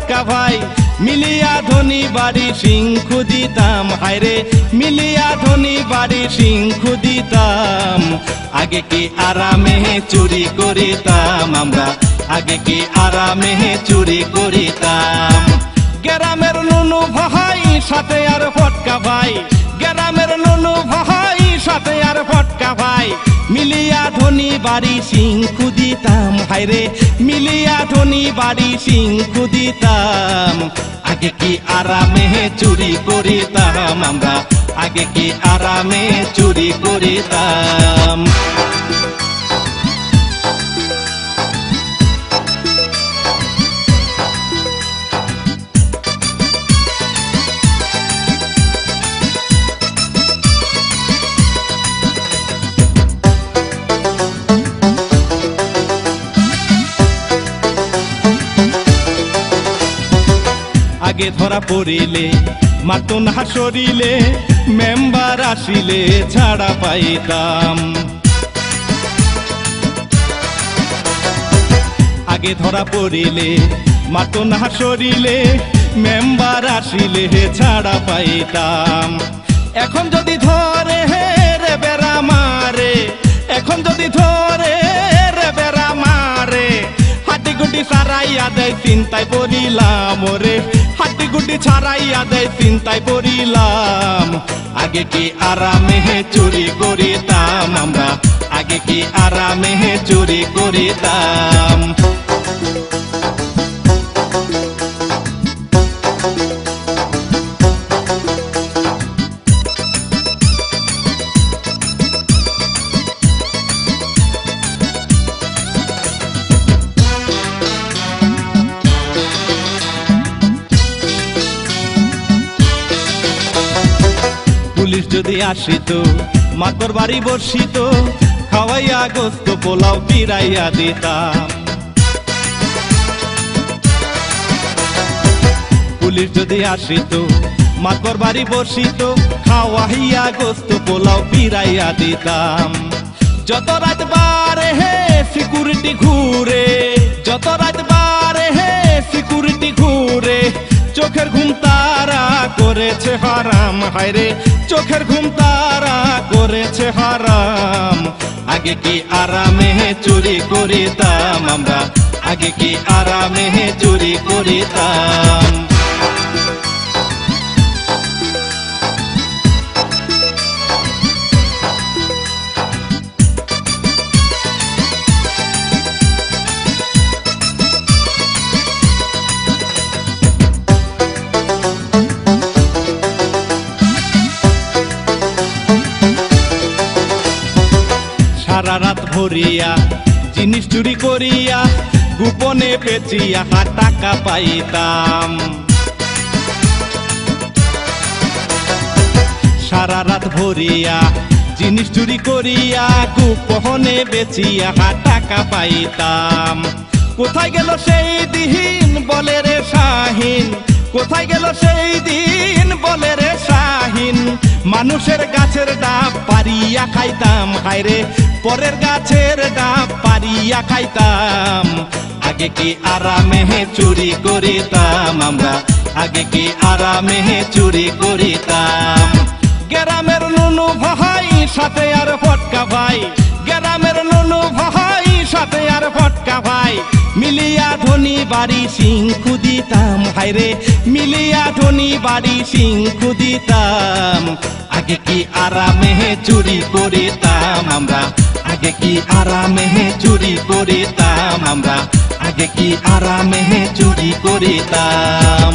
ফটকা ভাই মিলিয়া ধনী বাড়ি সিংখু দিতাম হায়রে মিলিয়া ধনী বাড়ি সিংখু দিতাম আগে কি আরামে চুরি করিতাম আমরা আগে কি আরামে চুরি করিতাম গ্রামের নুনু ভাই সাথে আর ফটকা ভাই গ্রামের নুনু ভাই সাথে আর ফটকা ভাই মিলিয়া ধনী বাড়ি সিংখু দিতাম হায়রে মিলিয়া ধনী বাড়ি সিংখু দিতাম আগে কি আরামে চুরি করিতাম আমরা আগে কি আরামে চুরি করিতাম আগে ধরা পড়িলে মারতো না শরীরে মেম্বার আসিলে ছাড়া পাইতাম আগে ধরা পড়িলে মারতো না শরীরে মেম্বার আসিলে ছাড়া পাইতাম এখন যদি ধরে রে বেড়া মারে এখন যদি ধরে রে বেড়া মারে হাটি গুটি সারাইয়া দেয় চিন্তায় পড়িলাম ওরে হাটি গুটি ছাড়াইয়া দেয় চিন্তায় পড়িলাম আগে কি আরামে চুরি করিতাম আমরা আগে কি আরামে চুরি করিতাম পুলিশ যদি আসিত মাতর বাড়ি বসিত খাওয়াইয়া গোস্ত পোলাও ফিরাইয়া দিতাম পুলিশ যদি আসিত মাতর বাড়ি বসিত খাওয়াইয়া গোস্ত পোলাও ফিরাইয়া দিতাম যত রাত বারে হে সিকিউরিটি ঘুরে যত রাত বারে হে সিকিউরিটি ঘুরে চোখের ঘুম তারা করেছে হারাম হায়রে চোখের ঘুম তারা করেছে হারাম আগে কি আরামে চুরি করিতাম আমরা আগে কি আরামে চুরি করিতাম সারা রাত ভরিয়া জিনিস চুরি করিয়া গোপনে বেচিয়া টাকা পাইতাম সারা রাত ভরিয়া জিনিস চুরি করিয়া গোপনে বেচিয়া টাকা পাইতাম কোথায় গেল সেই দিন বলে রে শাহিন কোথায় গেল সেই দিন বলে রে শাহিন মানুষের গাছের ডাব পারিয়া খাইতাম হায়রে পরের গাছের ডাব পারিয়া খাইতাম আগে কি আরামে চুরি করিতাম আমরা আগে কি আরামে চুরি করিতাম গ্রামের নুনু ভাই সাথে আর ফটকা ভাই গ্রামের নুনু ভাই সাথে আর ফটকা ভাই মিলিয়া ধনী বাড়ি সিংখু দিতাম হায়রে মিলিয়া ধনী বাড়ি সিংখু দিতাম আগে কি আরামে চুরি করিতাম আমরা আগে কি আরামে চুরি করিতাম আমরা আগে কি আরামে চুরি করিতাম।